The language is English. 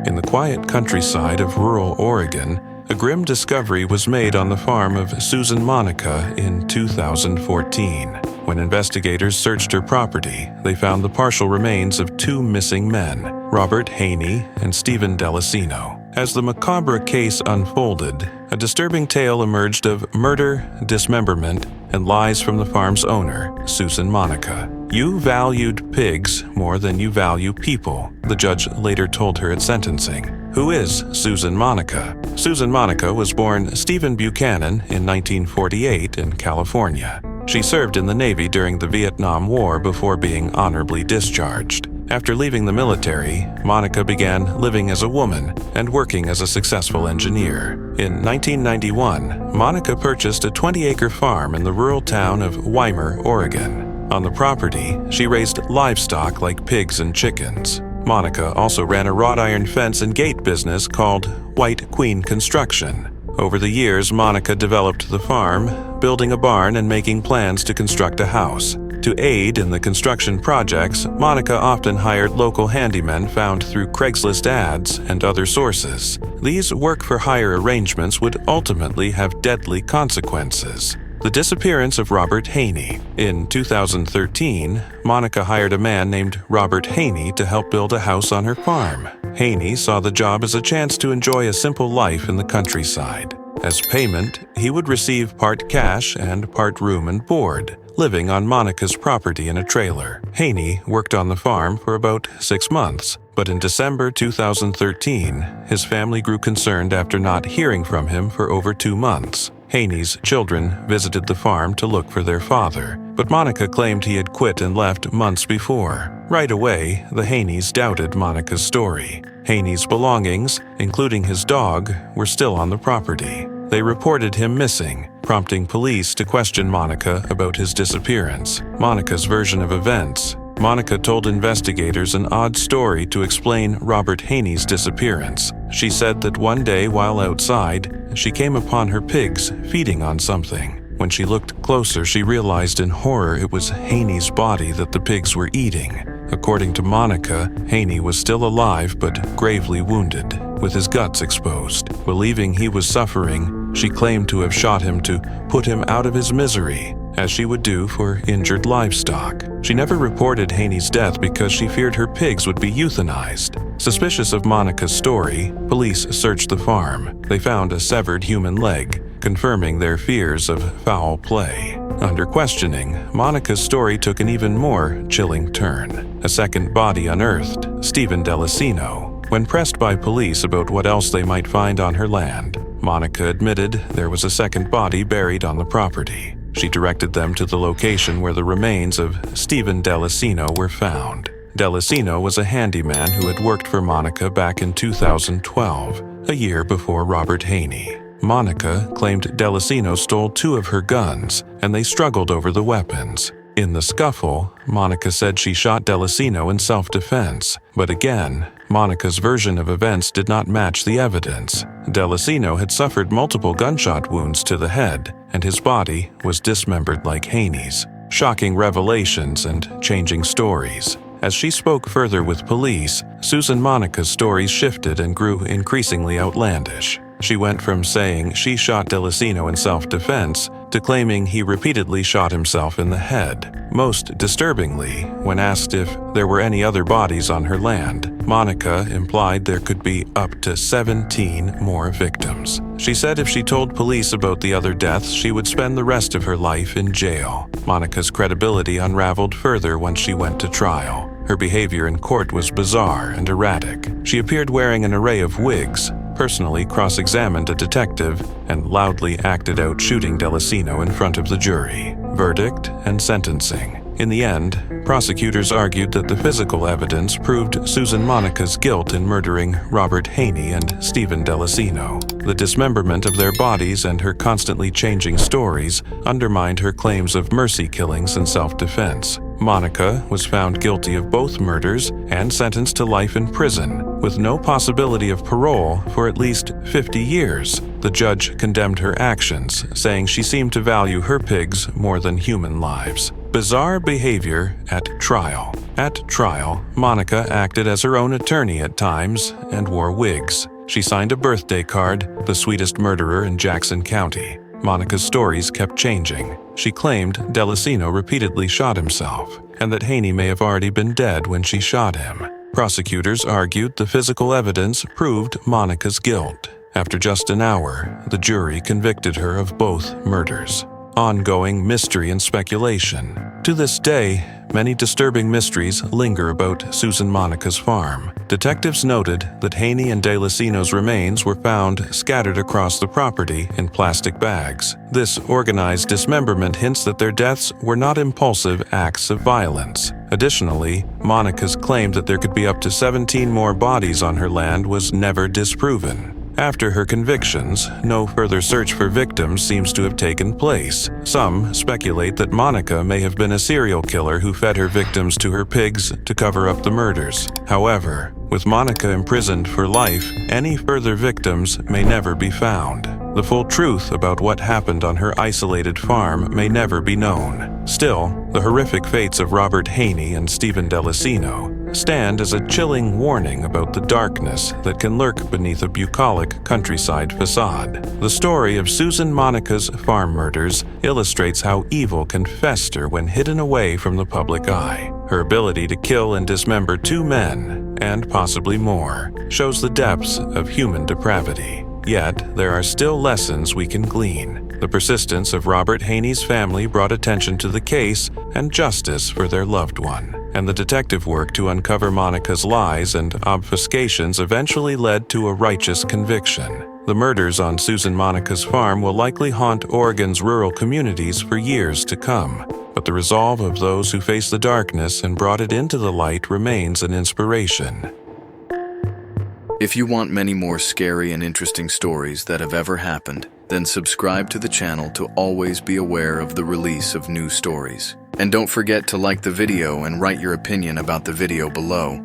In the quiet countryside of rural Oregon, a grim discovery was made on the farm of Susan Monica in 2014. When investigators searched her property, they found the partial remains of two missing men, Robert Haney and Stephen Delacino. As the macabre case unfolded, a disturbing tale emerged of murder, dismemberment, and lies from the farm's owner, Susan Monica. "You valued pigs more than you value people," the judge later told her at sentencing. Who is Susan Monica? Susan Monica was born Stephen Buchanan in 1948 in California. She served in the Navy during the Vietnam War before being honorably discharged. After leaving the military, Monica began living as a woman and working as a successful engineer. In 1991, Monica purchased a 20-acre farm in the rural town of Weimar, Oregon. On the property, she raised livestock like pigs and chickens. Monica also ran a wrought iron fence and gate business called White Queen Construction. Over the years, Monica developed the farm, building a barn and making plans to construct a house. To aid in the construction projects, Monica often hired local handymen found through Craigslist ads and other sources. These work-for-hire arrangements would ultimately have deadly consequences. The disappearance of Robert Haney. In 2013, Monica hired a man named Robert Haney to help build a house on her farm. Haney saw the job as a chance to enjoy a simple life in the countryside. As payment, he would receive part cash and part room and board, living on Monica's property in a trailer. Haney worked on the farm for about 6 months, but in December 2013, his family grew concerned after not hearing from him for over 2 months. Haney's children visited the farm to look for their father, but Monica claimed he had quit and left months before. Right away, the Haneys doubted Monica's story. Haney's belongings, including his dog, were still on the property. They reported him missing, prompting police to question Monica about his disappearance. Monica's version of events. Monica told investigators an odd story to explain Robert Haney's disappearance. She said that one day while outside, she came upon her pigs feeding on something. When she looked closer, she realized in horror it was Haney's body that the pigs were eating. According to Monica, Haney was still alive but gravely wounded, with his guts exposed. Believing he was suffering, she claimed to have shot him to put him out of his misery, as she would do for injured livestock. She never reported Haney's death because she feared her pigs would be euthanized. Suspicious of Monica's story, police searched the farm. They found a severed human leg, confirming their fears of foul play. Under questioning, Monica's story took an even more chilling turn. A second body unearthed, Stephen Delacino. When pressed by police about what else they might find on her land, Monica admitted there was a second body buried on the property. She directed them to the location where the remains of Stephen Delacino were found. Delacino was a handyman who had worked for Monica back in 2012, a year before Robert Haney. Monica claimed Delacino stole 2 of her guns, and they struggled over the weapons. In the scuffle, Monica said she shot Delacino in self-defense, but again, Monica's version of events did not match the evidence. Delacino had suffered multiple gunshot wounds to the head, and his body was dismembered like Haney's. Shocking revelations and changing stories. As she spoke further with police, Susan Monica's stories shifted and grew increasingly outlandish. She went from saying she shot Delacino in self-defense to claiming he repeatedly shot himself in the head. Most disturbingly, when asked if there were any other bodies on her land, Monica implied there could be up to 17 more victims. She said if she told police about the other deaths, she would spend the rest of her life in jail. Monica's credibility unraveled further once she went to trial. Her behavior in court was bizarre and erratic. She appeared wearing an array of wigs, personally cross-examined a detective, and loudly acted out shooting Delacino in front of the jury. Verdict and sentencing. In the end, prosecutors argued that the physical evidence proved Susan Monica's guilt in murdering Robert Haney and Stephen Delacino. The dismemberment of their bodies and her constantly changing stories undermined her claims of mercy killings and self-defense. Monica was found guilty of both murders and sentenced to life in prison, with no possibility of parole for at least 50 years. The judge condemned her actions, saying she seemed to value her pigs more than human lives. Bizarre behavior at trial. At trial, Monica acted as her own attorney at times and wore wigs. She signed a birthday card, the sweetest murderer in Jackson County. Monica's stories kept changing. She claimed Delacino repeatedly shot himself, and that Haney may have already been dead when she shot him. Prosecutors argued the physical evidence proved Monica's guilt. After just an hour, the jury convicted her of both murders. Ongoing mystery and speculation. To this day, many disturbing mysteries linger about Susan Monica's farm. Detectives noted that Haney and Delacino's remains were found scattered across the property in plastic bags. This organized dismemberment hints that their deaths were not impulsive acts of violence. Additionally, Monica's claim that there could be up to 17 more bodies on her land was never disproven. After her convictions, no further search for victims seems to have taken place. Some speculate that Monica may have been a serial killer who fed her victims to her pigs to cover up the murders. However, with Monica imprisoned for life, any further victims may never be found. The full truth about what happened on her isolated farm may never be known. Still, the horrific fates of Robert Haney and Stephen Delacino stand as a chilling warning about the darkness that can lurk beneath a bucolic countryside facade. The story of Susan Monica's farm murders illustrates how evil can fester when hidden away from the public eye. Her ability to kill and dismember two men, and possibly more, shows the depths of human depravity. Yet, there are still lessons we can glean. The persistence of Robert Haney's family brought attention to the case and justice for their loved one, and the detective work to uncover Monica's lies and obfuscations eventually led to a righteous conviction. The murders on Susan Monica's farm will likely haunt Oregon's rural communities for years to come, but the resolve of those who faced the darkness and brought it into the light remains an inspiration. If you want many more scary and interesting stories that have ever happened, then subscribe to the channel to always be aware of the release of new stories. And don't forget to like the video and write your opinion about the video below.